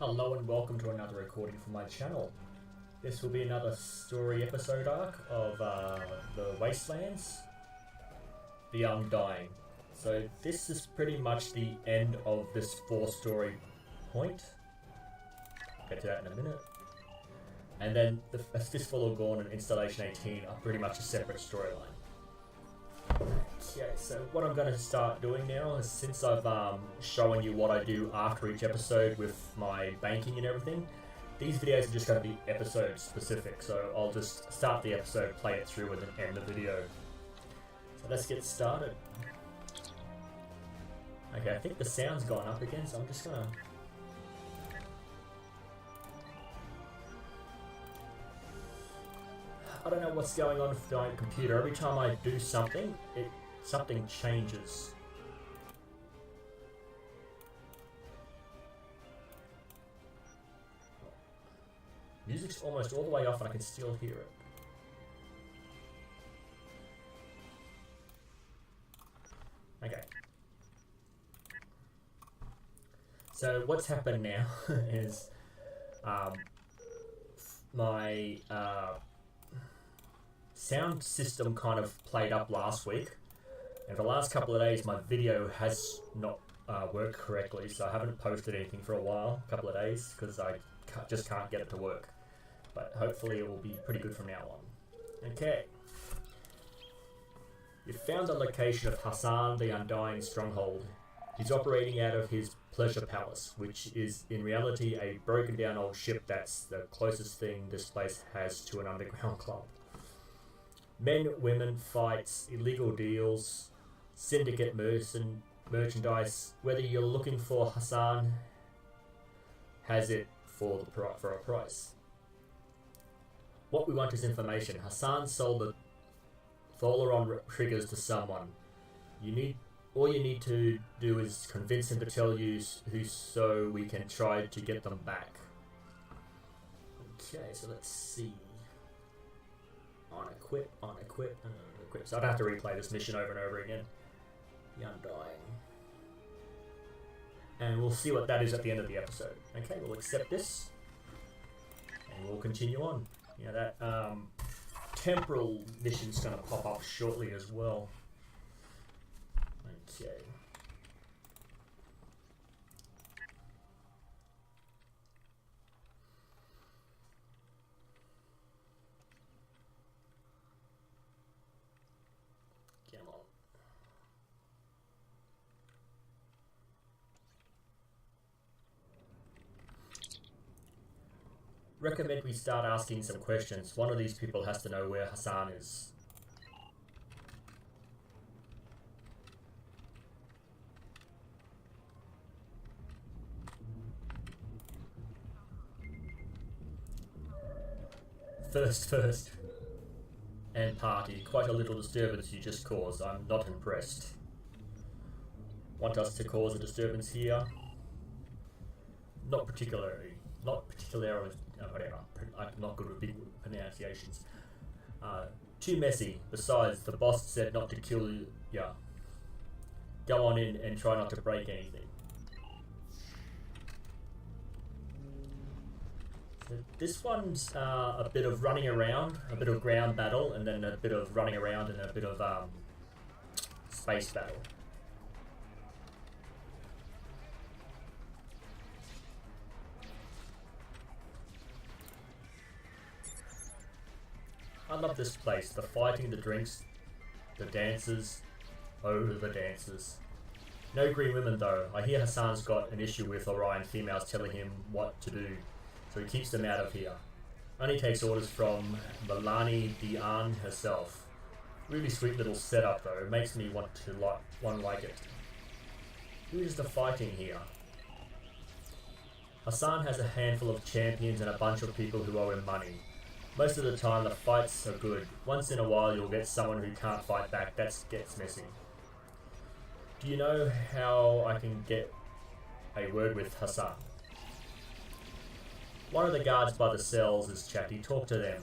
Hello and welcome to another recording from my channel. This will be another story episode arc of the Wastelands, the Undying. So this is pretty much the end of this 4-story point. Get to that in a minute. And then the Fistful of Gorn and Installation 18 are pretty much a separate storyline. Okay, so what I'm going to start doing now is, since I've shown you what I do after each episode with my banking and everything, these videos are just going to be episode specific, so I'll just start the episode, play it through, and then end the video. So let's get started. Okay, I think the sound's gone up again, so I'm just going to... I don't know what's going on with my computer. Every time I do something, something changes. Music's almost all the way off and I can still hear it. Okay. So what's happened now is my sound system kind of played up last week, and for the last couple of days my video has not worked correctly, so I haven't posted anything for a while, a couple of days, because I just can't get it to work. But hopefully it will be pretty good from now on. Okay. You found the location of Hassan the Undying stronghold. He's operating out of his pleasure palace, which is in reality a broken down old ship that's the closest thing this place has to an underground club. Men, women, fights, illegal deals, syndicate merchandise. Whether you're looking for Hassan, has it for a price. What we want is information. Hassan sold the Tholaron triggers to someone. All you need to do is convince him to tell you who, so we can try to get them back. Okay, so let's see. On equip, and equip. So I'd have to replay this mission over and over again. The Undying. And we'll see what that is at the end of the episode. Okay, we'll accept this. And we'll continue on. Yeah, that temporal mission's going to pop up shortly as well. Okay. Come on. Recommend we start asking some questions. One of these people has to know where Hassan is. First. And party. Quite a little disturbance you just caused. I'm not impressed. Want us to cause a disturbance here? Not particularly. Whatever. I'm not good with big pronunciations. Too messy. Besides, the boss said not to kill you. Yeah. Go on in and try not to break anything. So this one's a bit of running around, a bit of ground battle, and then a bit of running around and a bit of space battle. I love this place. The fighting, the drinks, the dances. Oh, the dances. No green women though. I hear Hassan's got an issue with Orion females telling him what to do, so he keeps them out of here. Only takes orders from Milani Dian herself. Really sweet little setup though. It makes me want like it. Who is the fighting here? Hassan has a handful of champions and a bunch of people who owe him money. Most of the time the fights are good. Once in a while you'll get someone who can't fight back. That gets messy. Do you know how I can get a word with Hassan? One of the guards by the cells is chatty. Talk to them.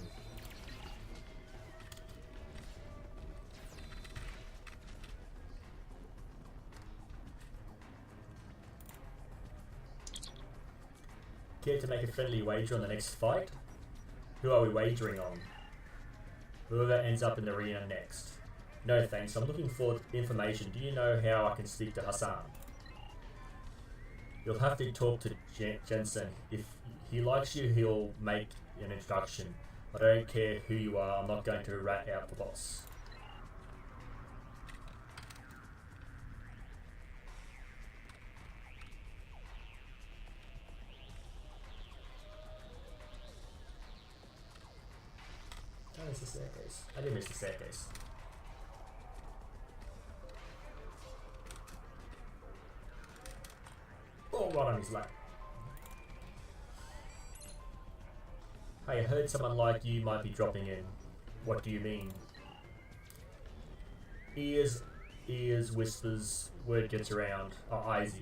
care to make a friendly wager on the next fight? Who are we wagering on? Whoever ends up in the arena next. No thanks, I'm looking for information. Do you know how I can speak to Hassan? You'll have to talk to Jensen. If he likes you, he'll make an introduction. I don't care who you are, I'm not going to rat out the boss. Oh, it's the staircase. I did miss the staircase. Oh, right on his lap. Hey, I heard someone like you might be dropping in. What do you mean? Ears, whispers, word gets around. Eyes.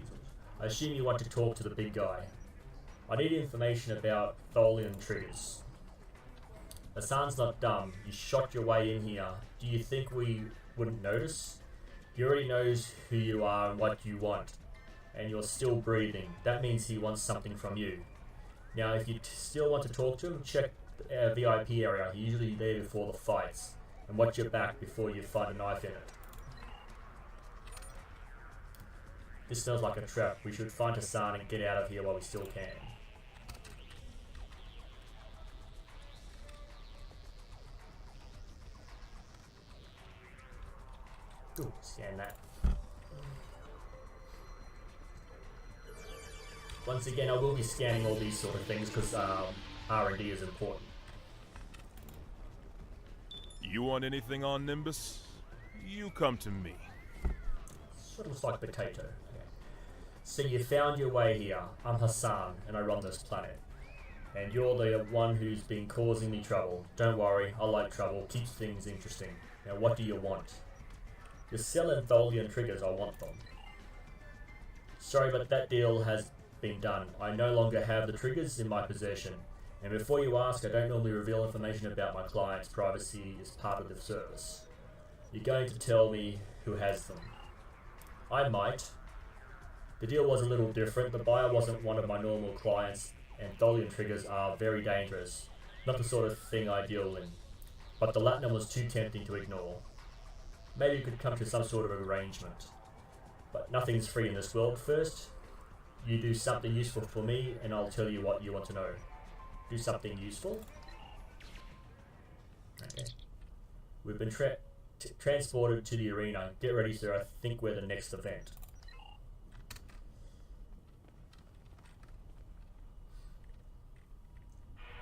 I assume you want to talk to the big guy. I need information about Tholian triggers. Hassan's not dumb. You shot your way in here. Do you think we wouldn't notice? He already knows who you are and what you want. And you're still breathing. That means he wants something from you. Now, if you still want to talk to him, check the VIP area. He's usually there before the fights. And watch your back before you find a knife in it. This smells like a trap. We should find Hassan and get out of here while we still can. Ooh, scan that. Once again, I will be scanning all these sort of things because R&D is important. You want anything on Nimbus? You come to me. Sort of looks like potato. Okay. So you found your way here. I'm Hassan, and I run this planet. And you're the one who's been causing me trouble. Don't worry, I like trouble. Keeps things interesting. Now, what do you want? You're selling Tholian triggers. I want them. Sorry, but that deal has been done. I no longer have the triggers in my possession. And before you ask, I don't normally reveal information about my clients. Privacy is part of the service. You're going to tell me who has them. I might. The deal was a little different. The buyer wasn't one of my normal clients, and Tholian triggers are very dangerous. Not the sort of thing I deal in. But the Latinum was too tempting to ignore. Maybe you could come to some sort of arrangement. But nothing's free in this world. First, you do something useful for me, and I'll tell you what you want to know. Do something useful? Okay. We've been transported to the arena. Get ready, sir. I think we're the next event.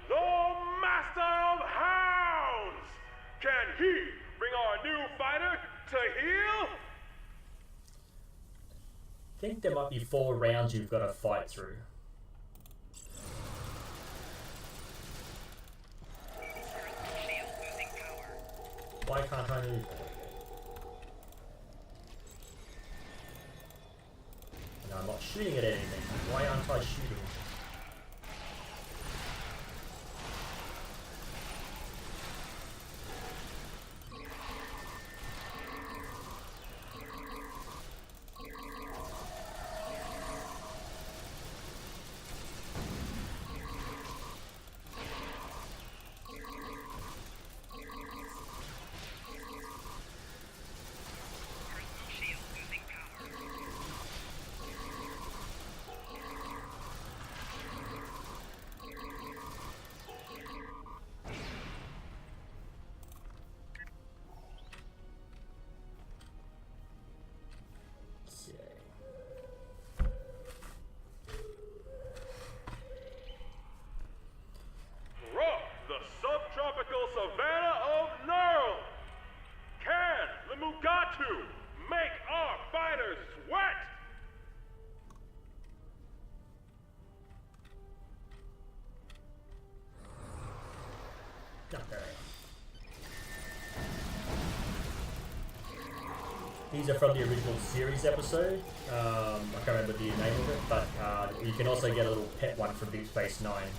The Master of Hounds! Can he bring our new fighter to heel? I think there might be 4 rounds you've got to fight through. Why can't I move? No, I'm not shooting at anything. Why aren't I shooting? Savannah of Nerl! Can the Mugatu make our fighters sweat? Okay. These are from the original series episode. I can't remember the name of it, but you can also get a little pet one from Deep Space Nine.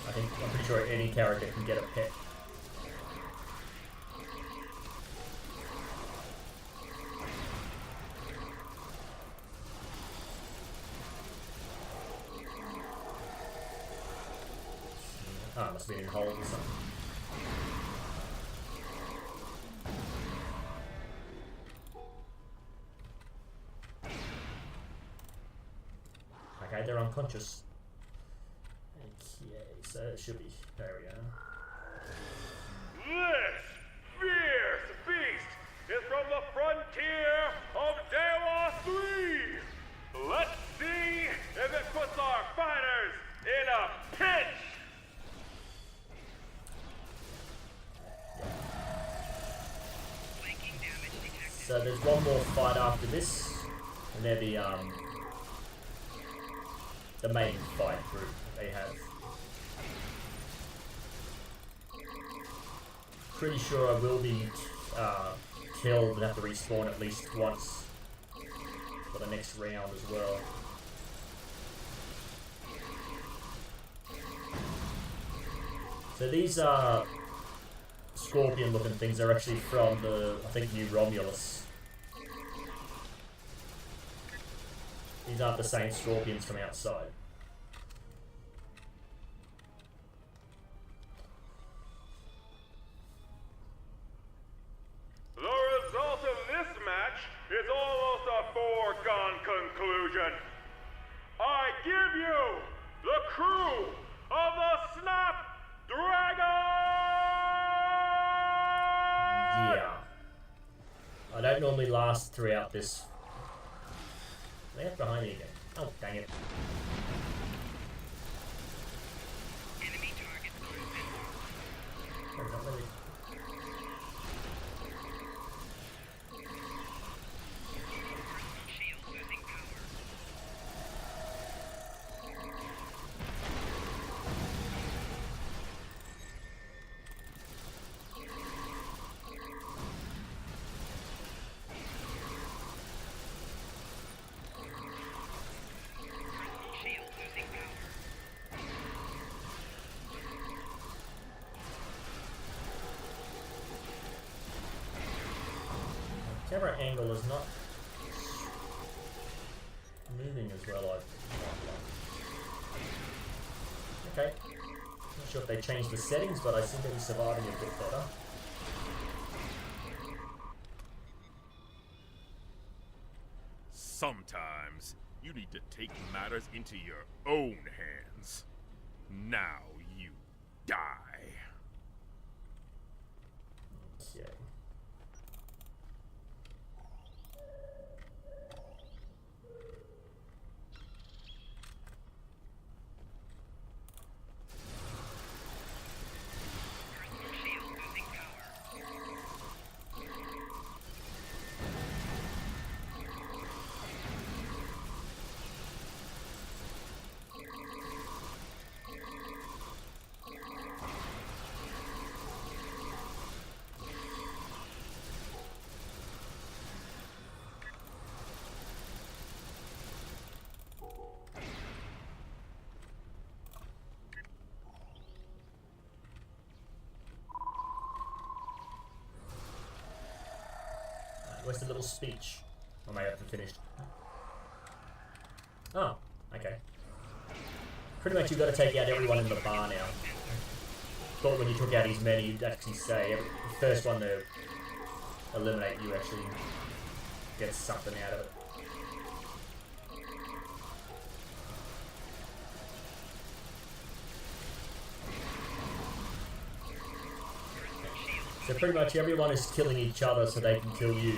I'm pretty sure any character can get a pet. Ah, must have been in hold or something. Okay, they're unconscious. Okay, so it should be. There we go. This fierce beast is from the frontier of Dewa 3. Let's see if it puts our fighters in a pinch. So there's one more fight after this, and they're the main fight group they have. Pretty sure I will be killed and have to respawn at least once for the next round as well. So these scorpion looking things are actually from the, I think, New Romulus. These aren't the same scorpions from outside. The result of this match is almost a foregone conclusion. I give you the crew of the Snapdragon! Yeah. I don't normally last throughout this. They're behind me again. Oh, dang it. Enemy target Oh, not really. shield losing power. Shield losing power. Camera angle is not moving as well. Okay. Not sure if they changed the settings, but I seem to be surviving a bit better. Sometimes you need to take matters into your own hands. Now you die. Okay. Shield losing power. Where's the little speech? I may have to finish. Oh, okay. Pretty much you've got to take out everyone in the bar now. Thought when you took out his men, you'd actually say the first one to eliminate you actually gets something out of it. So pretty much everyone is killing each other so they can kill you.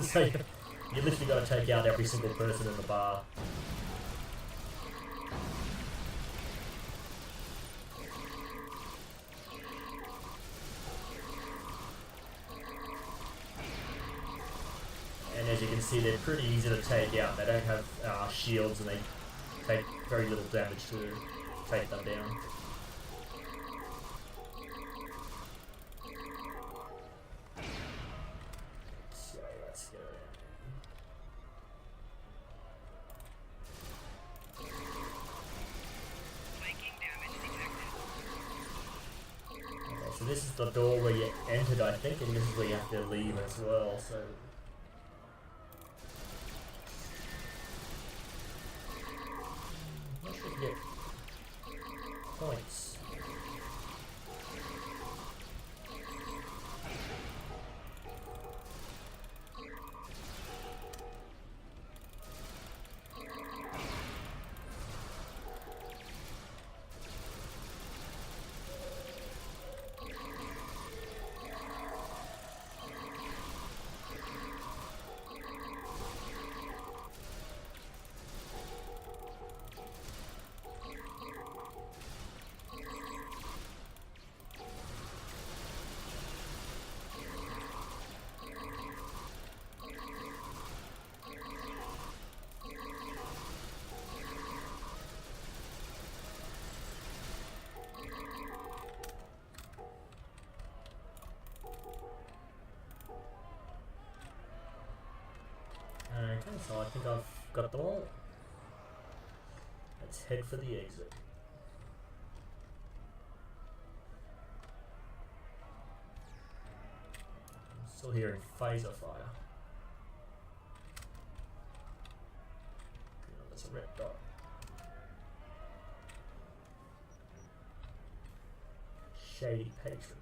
So you literally got to take out every single person in the bar. And as you can see, they're pretty easy to take out. They don't have shields and they take very little damage to take them down. So let's go. Flanking damage detected. Okay, so this is the door where you entered, I think, and this is where you have to leave as well. So. Not sure if you get points. I think I've got them all. Let's head for the exit. I'm still hearing phaser fire. Oh, that's a red dot. Shady patron.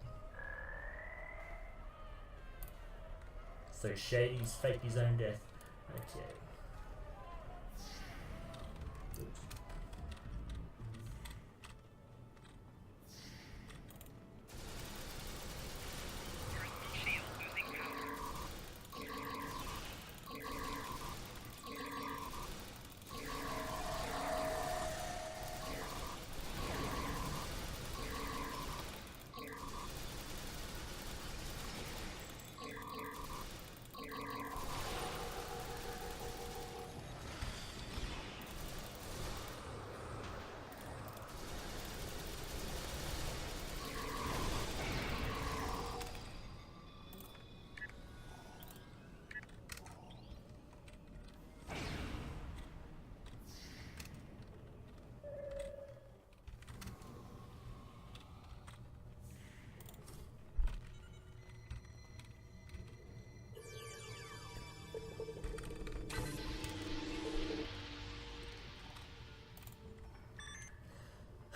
So Shady's faked his own death. Okay. Oops. Personal shield losing power.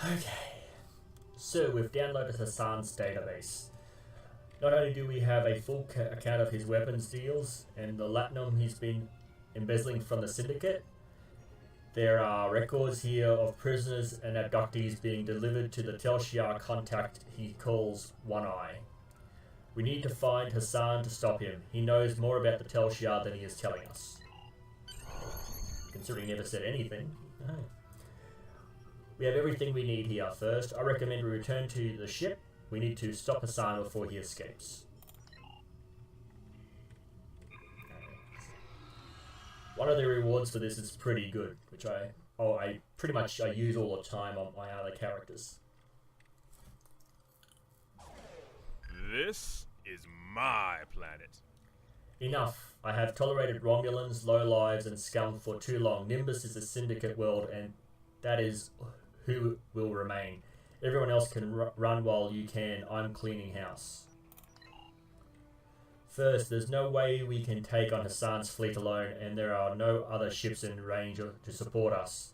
Okay, so we've downloaded Hassan's database. Not only do we have a full account of his weapons deals and the latinum he's been embezzling from the syndicate, there are records here of prisoners and abductees being delivered to the Tel Shiar contact he calls One Eye. We need to find Hassan to stop him. He knows more about the Tel Shiar than he is telling us. Considering he never said anything. Oh. We have everything we need here. First, I recommend we return to the ship. We need to stop Hassan before he escapes. One of the rewards for this is pretty good, which I pretty much use all the time on my other characters. This is my planet. Enough. I have tolerated Romulans, lowlives, and scum for too long. Nimbus is a syndicate world, and that is who will remain. Everyone else can run while you can. I'm cleaning house. First, there's no way we can take on Hassan's fleet alone, and there are no other ships in range to support us.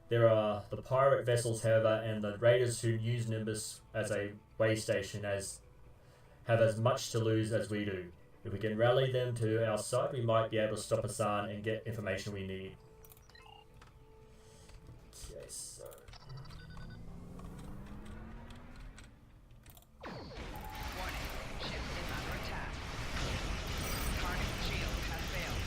There are the pirate vessels, however, and the raiders who use Nimbus as a way station have as much to lose as we do. If we can rally them to our side, we might be able to stop Hassan and get information we need. Okay, so... Warning. Ship is under attack. Target shield has failed.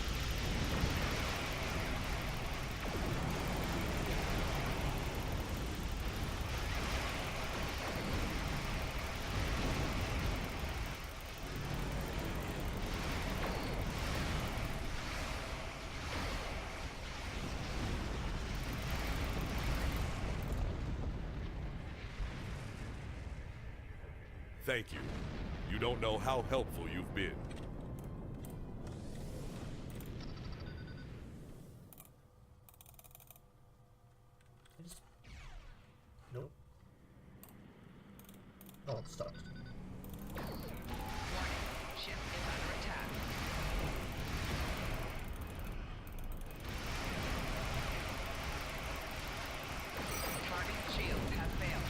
Thank you. You don't know how helpful you've been. Nope. Oh, it stopped. Warning. Ship is under attack. Target shield has failed.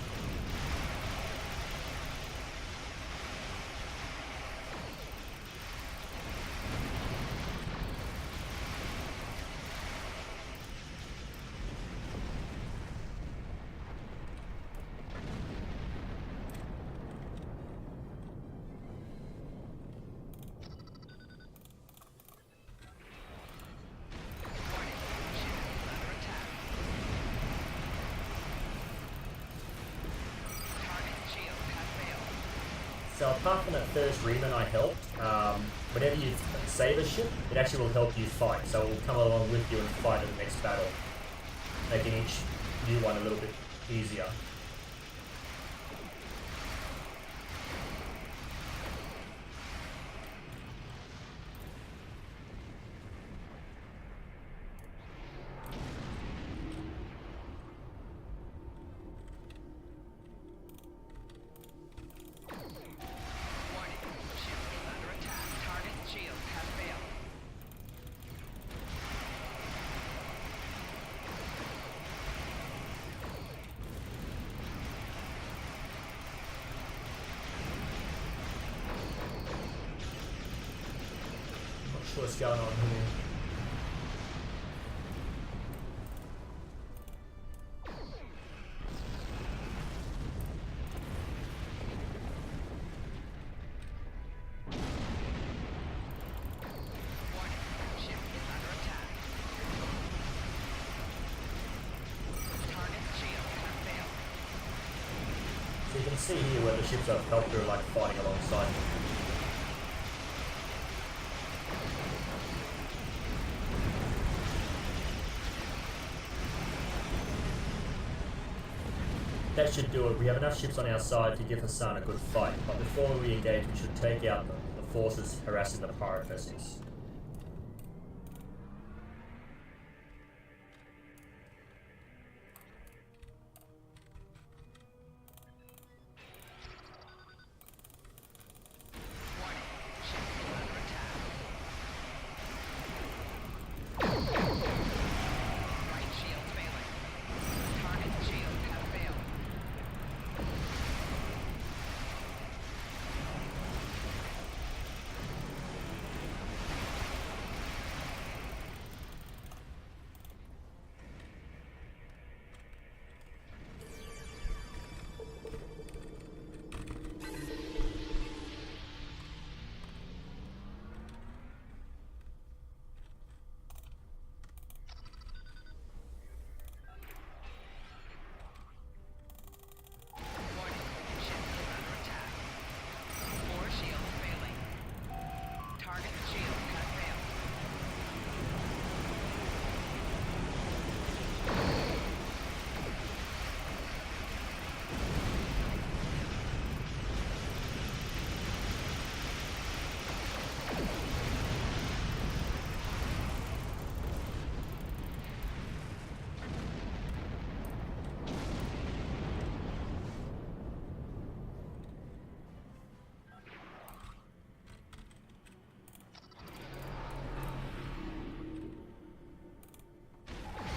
Warning. Ship is under attack. Target shield has failed. So apart from that first Reman I helped, whenever you save a ship, it actually will help you fight. So it will come along with you and fight in the next battle, making each new one a little bit easier. what's going on here. Warning, ship is under attack. Target shield has failed. So you can see here where the ships I've helped are like fighting alongside me. That should do it. We have enough ships on our side to give Hassan a good fight, but before we engage we should take out the forces harassing the pirate vessels. Warning, ship is under attack. Right shield failing. Target shield has failed. Warning, ship is under attack. 4 shields failing. Target shield has failed.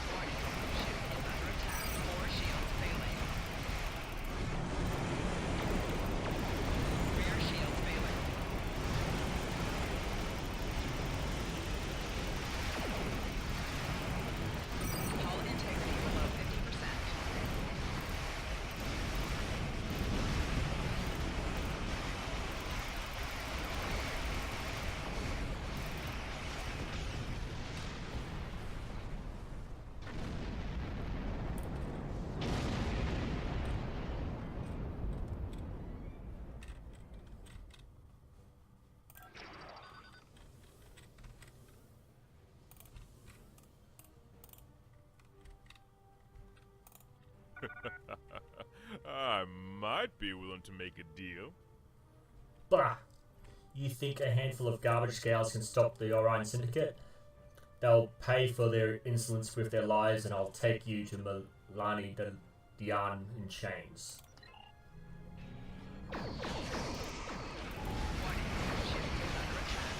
Warning, ship is under attack. 4 shields failing. Rear shields failing. Hull integrity below 50%. I might be willing to make a deal. Bah! You think a handful of garbage scales can stop the Orion Syndicate? They'll pay for their insolence with their lives and I'll take you to Milani Dian in chains. Warning, ship is under attack.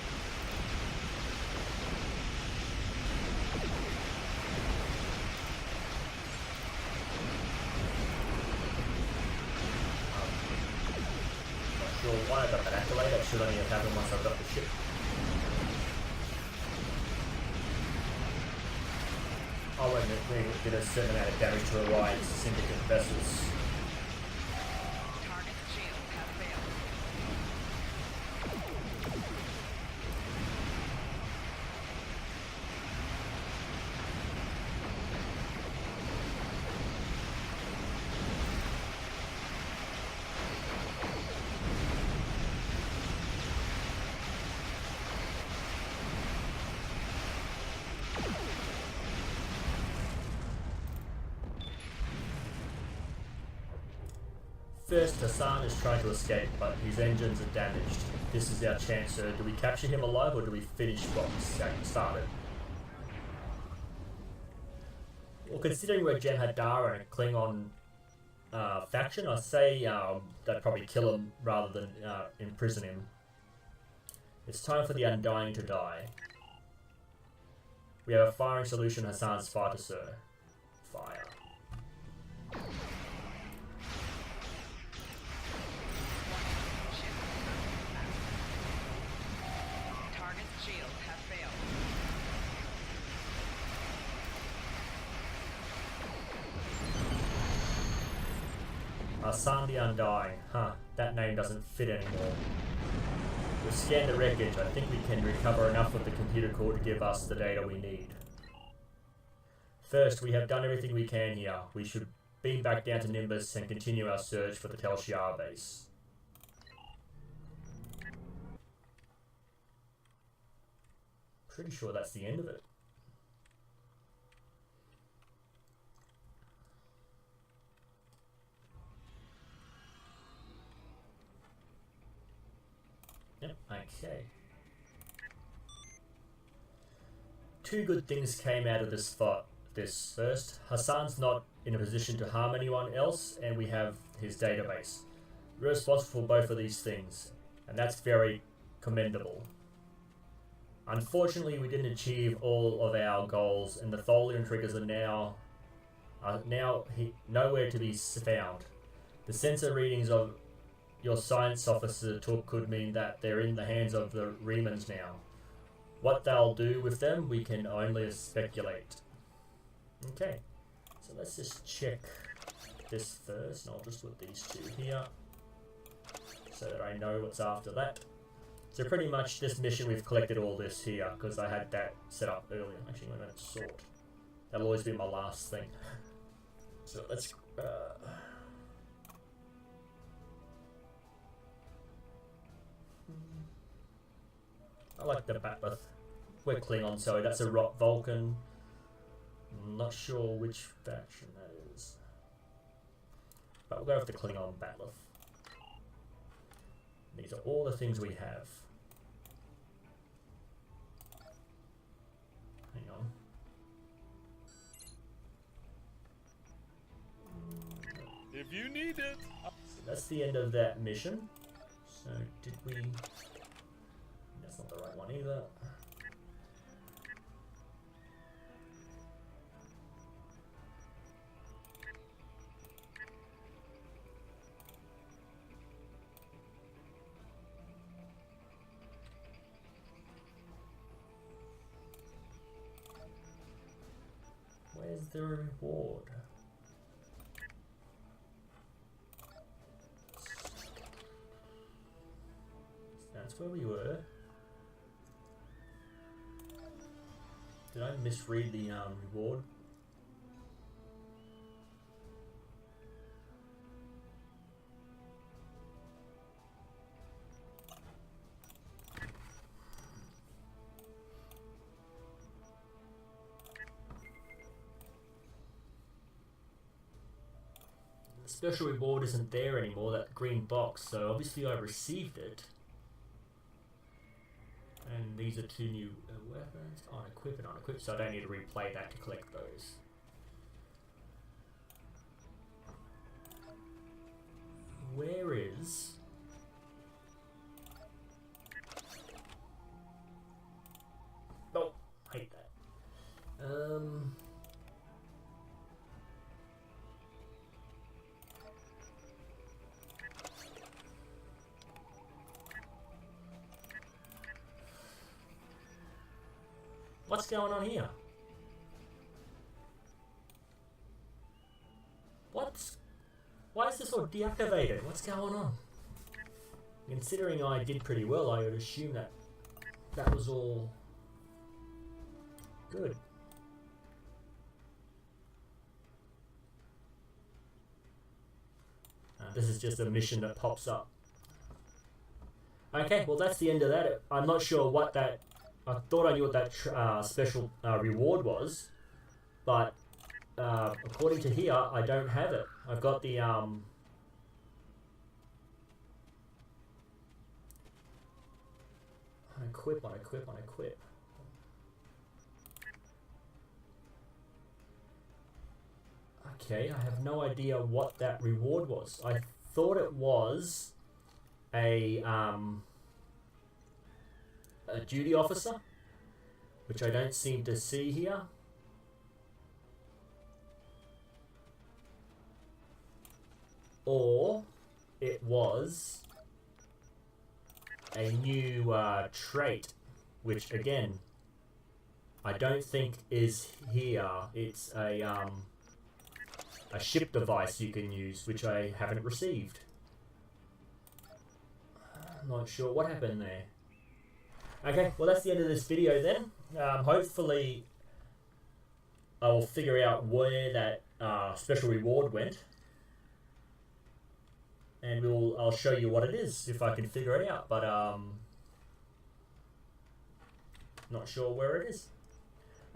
Not sure why I got that accolade, that should only have happened once I've got the ship. Oh, wait a minute, we did a certain amount of damage to Orion's Syndicate vessels. Target shield has failed. First, Hassan is trying to escape, but his engines are damaged. This is our chance, sir. Do we capture him alive or do we finish what we started? Well, considering we're jem'hadar and a Klingon faction, I say they'd probably kill him rather than imprison him. It's time for the Undying to die. We have a firing solution, Hassan's fighter, sir. Fire. Target shields have failed. Hassan the Undying. Huh, that name doesn't fit anymore. We'll scan the wreckage. I think we can recover enough of the computer core to give us the data we need. First, we have done everything we can here. We should beam back down to Nimbus and continue our search for the Tel Shiar base. Pretty sure that's the end of it. Yep, okay. Two good things came out of this fight. This first, Hassan's not in a position to harm anyone else, and we have his database. We're responsible for both of these things, and that's very commendable. Unfortunately, we didn't achieve all of our goals, and the Tholian triggers are now nowhere to be found. The sensor readings of your science officer took could mean that they're in the hands of the Remans now. What they'll do with them, we can only speculate. Okay, so let's just check this first, and I'll just put these two here so that I know what's after that. So pretty much this mission we've collected all this here because I had that set up earlier. Actually, I'm going to sort. That'll always be my last thing. So let's... I like the Batleth. We're Klingon, so that's a Rock Vulcan. I'm not sure which faction that is. But we'll go with the Klingon Batleth. These are all the things we have. Hang on. If you need it. So that's the end of that mission. So did we... That's not the right one either. Where's the reward? That's where we were. Did I misread the reward? The special reward isn't there anymore, that green box, so obviously I received it. And these are two new weapons, unequip and unequip, so I don't need to replay that to collect those. Where is... Oh, I hate that. What's going on here? Why is this all deactivated? What's going on? Considering I did pretty well, I would assume that that was all good. This is just a mission that pops up. Okay, well that's the end of that. I'm not sure what that... I thought I knew what that special reward was, but according to here, I don't have it. I've got the unequip. Okay, I have no idea what that reward was. I thought it was a duty officer, which I don't seem to see here. Or it was a new trait, which again, I don't think is here. It's a a ship device you can use, which I haven't received. I'm not sure what happened there. Okay, well that's the end of this video then. Hopefully I will figure out where that special reward went. And I'll show you what it is if I can figure it out, but not sure where it is.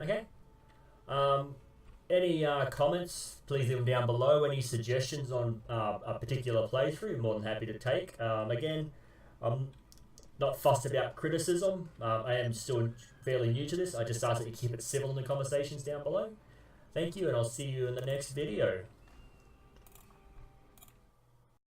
Okay. Any comments, please leave them down below. Any suggestions on a particular playthrough, I'm more than happy to take. Again, I'm not fussed about criticism. I am still fairly new to this. I just ask that you keep it civil in the conversations down below. Thank you, and I'll see you in the next video.